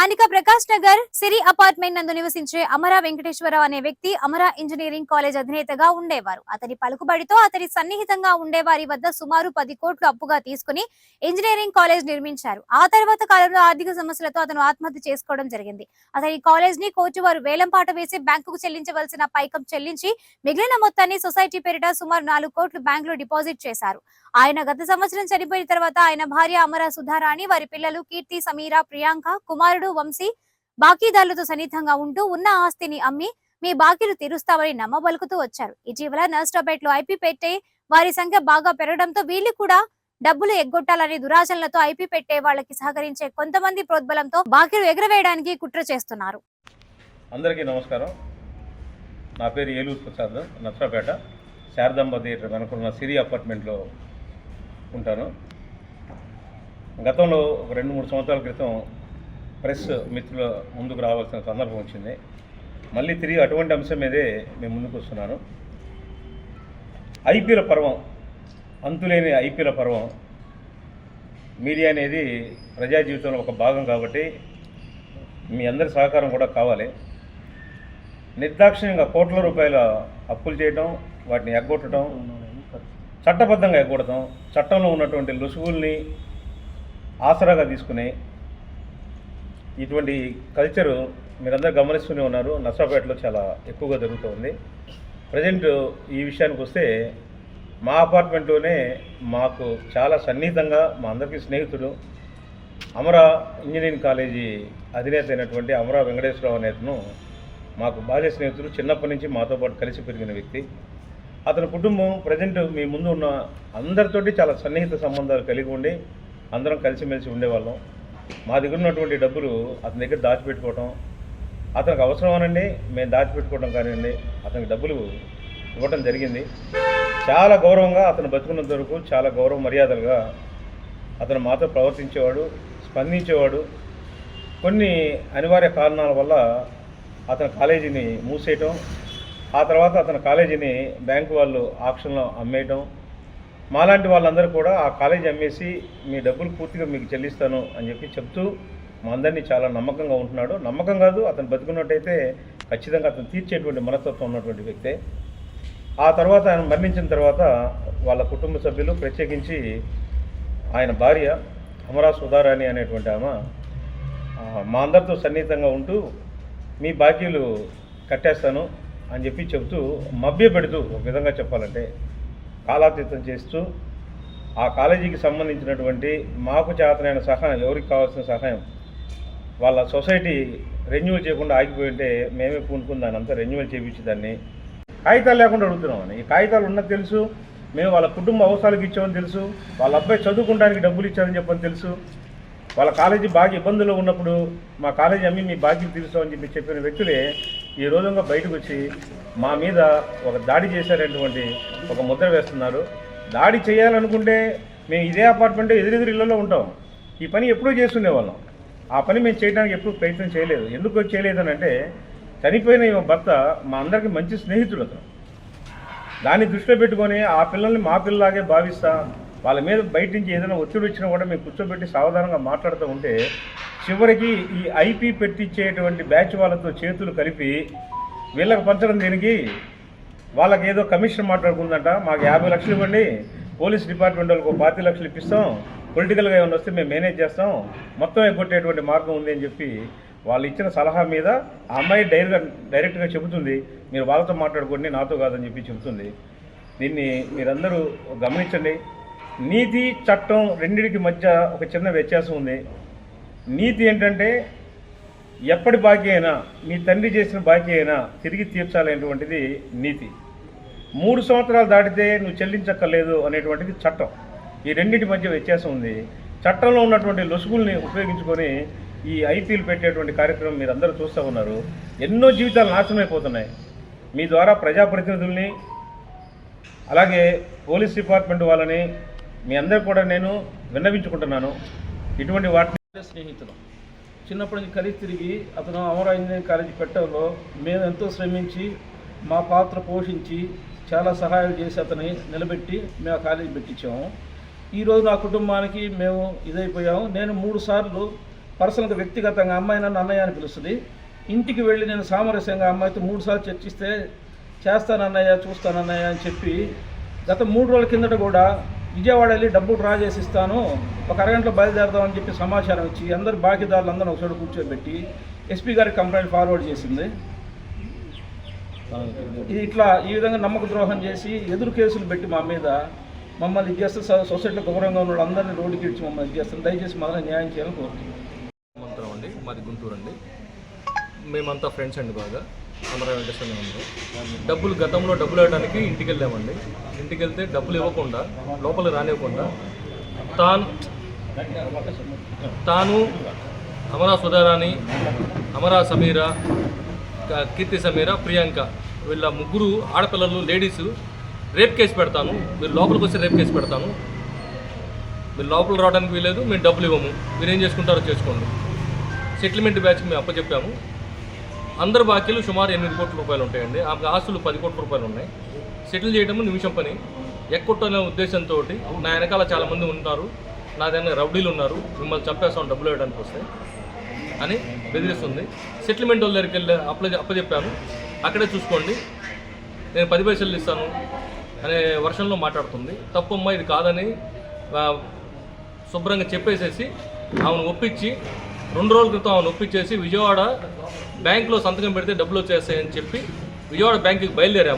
స్థానిక ప్రకాష్ నగర్ సిరి అపార్ట్మెంట్ నందు నివసించే అమరా వెంకటేశ్వరరావు అనే వ్యక్తి అమరా ఇంజనీరింగ్ కాలేజ్ అధినేతగా ఉండేవారు. అతని పలుకుబడితో అతని సన్నిహితంగా ఉండేవారి వద్ద సుమారు 10 కోట్లు అప్పుగా తీసుకుని ఇంజనీరింగ్ కాలేజ్ నిర్మించారు. ఆ తర్వాత కాలంలో ఆర్థిక సమస్యలతో అతను ఆత్మహత్య చేసుకోవడం జరిగింది. అతని కాలేజ్ ని కోర్టు వారు వేలంపాట వేసి బ్యాంకుకు చెల్లించవలసిన పైకం చెల్లించి మిగిలిన మొత్తాన్ని సొసైటీ పేరిట సుమారు 4 కోట్లు బ్యాంకులో డిపాజిట్ చేశారు. ఆయన గత సంవత్సరం చనిపోయిన తర్వాత ఆయన భార్య అమరా సుధారాణి, వారి పిల్లలు కీర్తి, సమీర, ప్రియాంక, కుమారుడు వంశీ బాకీదారులతో సన్నిహితంగా ఉంటూ ఉన్న ఆస్తిని అమ్మి మీ బాకీలు తీరుస్తామని నమ్మబలుకుతూ వచ్చారు. ఇటీవల నర్స్టాపేట్ లో ఐపీ పెట్టే వారి సంఖ్య బాగా పెరగడంతో వీళ్ళు కూడా డబ్బులు ఎగ్గొట్టాలనే దురాచరణలతో ఐపీ పెట్టే వాళ్ళకి సహకరించే కొంతమంది ప్రోద్బలంతో బాకీలు ఎగరవేయడానికి కుట్ర చేస్తున్నారు. అందరికీ నమస్కారం. నా పేరు ఏలూరు ప్రసాద్. నర్సరాపేట శారదాంబ థియేటర్ వెనుకున్న సిరి అపార్ట్మెంట్లో ఉంటాను. గతంలో ఒక 2-3 సంవత్సరాల క్రితం ప్రెస్ మిత్రుల ముందుకు రావాల్సిన సందర్భం వచ్చింది. మళ్ళీ తిరిగి అటువంటి అంశం మీదే నేను ముందుకు వస్తున్నాను. ఐపీఎల్ పర్వం, అంతులేని ఐపీఎల్ పర్వం. మీడియా అనేది ప్రజా జీవితంలో ఒక భాగం కాబట్టి మీ అందరి సహకారం కూడా కావాలి. నిర్దాక్షిణ్యంగా కోట్ల రూపాయల అప్పులు చేయటం, వాటిని ఎగ్గొట్టడం, చట్టబద్ధంగా ఎగ్గొట్టడం, చట్టంలో ఉన్నటువంటి లొసుగుల్ని ఆసరాగా తీసుకుని ఇటువంటి కల్చరు మీరందరూ గమనిస్తూనే ఉన్నారు. నర్సరాపేటలో చాలా ఎక్కువగా జరుగుతుంది. ప్రజెంట్ ఈ విషయానికి వస్తే మా అపార్ట్మెంట్లోనే మాకు చాలా సన్నిహితంగా, మా అందరికీ స్నేహితుడు, అమరా ఇంజనీరింగ్ కాలేజీ అధినేత అయినటువంటి అమరా వెంకటేశ్వరరావు అనేతను మాకు బాల్య స్నేహితుడు. చిన్నప్పటి నుంచి మాతో పాటు కలిసి పెరిగిన వ్యక్తి. అతని కుటుంబం ప్రజెంట్ మీ ముందు ఉన్న అందరితోటి చాలా సన్నిహిత సంబంధాలు కలిగి ఉండి అందరం కలిసిమెలిసి ఉండేవాళ్ళం. మా దగ్గర ఉన్నటువంటి డబ్బులు అతని దగ్గర దాచిపెట్టుకోవటం, అతనికి అవసరమనండి మేము దాచిపెట్టుకోవడం కానివ్వండి, అతనికి డబ్బులు ఇవ్వటం జరిగింది. చాలా గౌరవంగా అతను బతుకున్నంత వరకు చాలా గౌరవ మర్యాదలుగా అతను మాతో ప్రవర్తించేవాడు, స్పందించేవాడు. కొన్ని అనివార్య కారణాల వల్ల అతని కాలేజీని మూసేయటం, ఆ తర్వాత అతని కాలేజీని బ్యాంకు వాళ్ళు ఆక్షన్లో అమ్మేయటం, మాలాంటి వాళ్ళందరూ కూడా ఆ కాలేజీ అమ్మేసి మీ డబ్బులు పూర్తిగా మీకు చెల్లిస్తాను అని చెప్తూ మా అందరినీ చాలా నమ్మకంగా ఉంటున్నాడు. నమ్మకం కాదు, అతను బతుకున్నట్టయితే ఖచ్చితంగా అతను తీర్చేటువంటి మనస్తత్వం ఉన్నటువంటి వ్యక్తే. ఆ తర్వాత ఆయన మరణించిన తర్వాత వాళ్ళ కుటుంబ సభ్యులు, ప్రత్యేకించి ఆయన భార్య అమరా సుధారాణి అనేటువంటి ఆమె మా అందరితో సన్నిహితంగా ఉంటూ మీ బాకీలు కట్టేస్తాను అని చెప్తూ మభ్యపెడుతూ, ఒక విధంగా చెప్పాలంటే కాలాతీతం చేస్తూ ఆ కాలేజీకి సంబంధించినటువంటి మాకు చేతనైన సహాయం, ఎవరికి కావాల్సిన సహాయం, వాళ్ళ సొసైటీ రెన్యువల్ చేయకుండా ఆగిపోయి ఉంటే మేమే పూనుకుని దాన్ని అంతా రెన్యువల్ చేయించేదాన్ని. కాగితాలు లేకుండా అడుగుతున్నామని. ఈ కాగితాలు ఉన్నది తెలుసు, మేము వాళ్ళ కుటుంబ అవసరాలకు ఇచ్చామని తెలుసు, వాళ్ళ అబ్బాయి చదువుకోవడానికి డబ్బులు ఇచ్చారని చెప్పని తెలుసు, వాళ్ళ కాలేజీ బాగా ఇబ్బందుల్లో ఉన్నప్పుడు మా కాలేజీ అమ్మి మీ బాకీలు తీరుస్తామని చెప్పిన వ్యక్తులే ఈ రోజుగా బయటకు వచ్చి మా మీద ఒక దాడి చేశారనేటువంటి ఒక ముద్ర వేస్తున్నారు. దాడి చేయాలనుకుంటే మేము ఇదే అపార్ట్మెంట్ ఎదురెదురు ఇళ్లలో ఉంటాం. ఈ పని ఎప్పుడూ చేస్తుండేవాళ్ళం. ఆ పని మేము చేయడానికి ఎప్పుడూ ప్రయత్నం చేయలేదు. ఎందుకు చేయలేదని అంటే, చనిపోయిన ఈ భర్త మా అందరికీ మంచి స్నేహితుడు. అతను దాన్ని దృష్టిలో పెట్టుకొని ఆ పిల్లల్ని మా పిల్లలాగే భావిస్తా, వాళ్ళ మీద బయట నుంచి ఏదైనా ఒత్తిడి వచ్చినా కూడా మేము కూర్చోబెట్టి సావధానంగా మాట్లాడుతూ ఉంటే, చివరికి ఈ ఐపీ పెట్టించేటువంటి బ్యాచ్ వాళ్ళతో చేతులు కలిపి వీళ్ళకి పంచడం దేనికి, వాళ్ళకి ఏదో కమిషన్ మాట్లాడుకుందంట, మాకు 50 లక్షలు ఇవ్వండి, పోలీస్ డిపార్ట్మెంట్ వాళ్ళకి 25 లక్షలు ఇప్పిస్తాం, పొలిటికల్గా ఏమైనా వస్తే మేము మేనేజ్ చేస్తాం, మొత్తం ఎగ్గొట్టేటువంటి మార్గం ఉంది అని చెప్పి వాళ్ళు ఇచ్చిన సలహా మీద ఆ అమ్మాయి డైరెక్ట్గా చెబుతుంది, మీరు వాళ్ళతో మాట్లాడుకోండి, నాతో కాదని చెబుతుంది. దీన్ని మీరందరూ గమనించండి. నీతి, చట్టం రెండింటికి మధ్య ఒక చిన్న వ్యత్యాసం ఉంది. నీతి ఏంటంటే ఎప్పటి బాకీ అయినా, మీ తండ్రి చేసిన బాకీ అయినా తిరిగి తీర్చాలనేటువంటిది నీతి. 3 సంవత్సరాలు దాటితే నువ్వు చెల్లించక్కర్లేదు అనేటువంటిది చట్టం. ఈ రెండింటి మధ్య వ్యత్యాసం ఉంది. చట్టంలో ఉన్నటువంటి లొసుగుల్ని ఉపయోగించుకొని ఈ ఐపీఎల్ పెట్టేటువంటి కార్యక్రమం మీరు అందరూ చూస్తూ ఉన్నారు. ఎన్నో జీవితాలు నాశనం అయిపోతున్నాయి. మీ ద్వారా ప్రజాప్రతినిధుల్ని, అలాగే పోలీస్ డిపార్ట్మెంట్ వాళ్ళని మీ అందరూ కూడా నేను విన్నవించుకుంటున్నాను. ఇటువంటి వాటిని స్నేహితులు చిన్నప్పటి నుంచి కలిసి తిరిగి అతను అమరా ఇంజనీరింగ్ కాలేజీ పెట్టడంలో మేము ఎంతో శ్రమించి మా పాత్ర పోషించి చాలా సహాయాలు చేసి అతని నిలబెట్టి మేము ఆ కాలేజీ పెట్టించాము. ఈరోజు నా కుటుంబానికి మేము ఇదైపోయాము. నేను 3 సార్లు పర్సనల్గా వ్యక్తిగతంగా అమ్మాయి నన్ను అన్నయ్య అని పిలుస్తుంది. ఇంటికి వెళ్ళి నేను సామరస్యంగా అమ్మాయితో 3 సార్లు చర్చిస్తే చేస్తానన్నయ్య చూస్తానన్నయ్య అని చెప్పి గత 3 రోజుల కిందట కూడా విజయవాడ వెళ్ళి డబ్బు డ్రా చేసి ఇస్తాను, ఒక అరగంటలో బయలుదేరదామని చెప్పి సమాచారం ఇచ్చి అందరు బాకీదారులందరూ ఒకచోట కూర్చోబెట్టి ఎస్పీ గారికి కంప్లైంట్ ఫార్వర్డ్ చేసింది. ఇట్లా ఈ విధంగా నమ్మక ద్రోహం చేసి ఎదురు కేసులు పెట్టి మా మీద మమ్మల్ని ఇది చేస్తే సొసైటీలో గౌరవంగా ఉన్న వాళ్ళందరినీ రోడ్డుకి ఇచ్చి మమ్మల్ని ఇది చేస్తాం. దయచేసి మొదలు న్యాయం చేయాలని కోరుతున్నాం. మంత్రం అండి, మాది గుంటూరు అండి. మేమంతా ఫ్రెండ్స్ అండి, బాగా అమరా వెంకటేశ్వర డబ్బులు గతంలో డబ్బులు ఇవ్వడానికి ఇంటికి వెళ్ళామండి. ఇంటికి వెళ్తే డబ్బులు ఇవ్వకుండా లోపల రానివ్వకుండా తాను అమరా సుధారాణి, అమరా సమీరా, కీర్తి సమీరా, ప్రియాంక వీళ్ళ 3 ఆడపిల్లలు లేడీస్ రేప్ కేసు పెడతాను, మీరు లోపలికి వస్తే రేప్ కేసు పెడతాను, మీరు లోపల రావడానికి వీలేదు, మేము డబ్బులు ఇవ్వము, మీరు ఏం చేసుకుంటారో చేసుకోండి. సెటిల్మెంట్ బ్యాచ్కి మేము అప్పచెప్పాము. అందరు బాకీలు సుమారు 8 కోట్ల రూపాయలు ఉంటాయండి. ఆమెకు ఆస్తులు 10 కోట్ల రూపాయలు ఉన్నాయి. సెటిల్ చేయడము నిమిషం పని. ఎక్కొట్టనే ఉద్దేశంతో నా వెనకాల చాలామంది ఉంటారు, నా దగ్గర రౌడీలు ఉన్నారు, మిమ్మల్ని చంపేస్తాం డబ్బులు వేయడానికి వస్తే అని బెదిరిస్తుంది. సెటిల్మెంట్ వాళ్ళ దగ్గరికి వెళ్ళి అప్పచెప్పాను, అక్కడే చూసుకోండి, నేను 10 పైసలు ఇస్తాను అనే వర్షంలో మాట్లాడుతుంది. తప్పమ్మా ఇది కాదని శుభ్రంగా చెప్పేసేసి ఆమెను ఒప్పించి 2 రోజుల క్రితం ఆమెను ఒప్పించేసి విజయవాడ బ్యాంకులో సంతకం పెడితే డబ్బులు వచ్చేస్తాయని చెప్పి విజయవాడ బ్యాంకుకి బయలుదేరాము.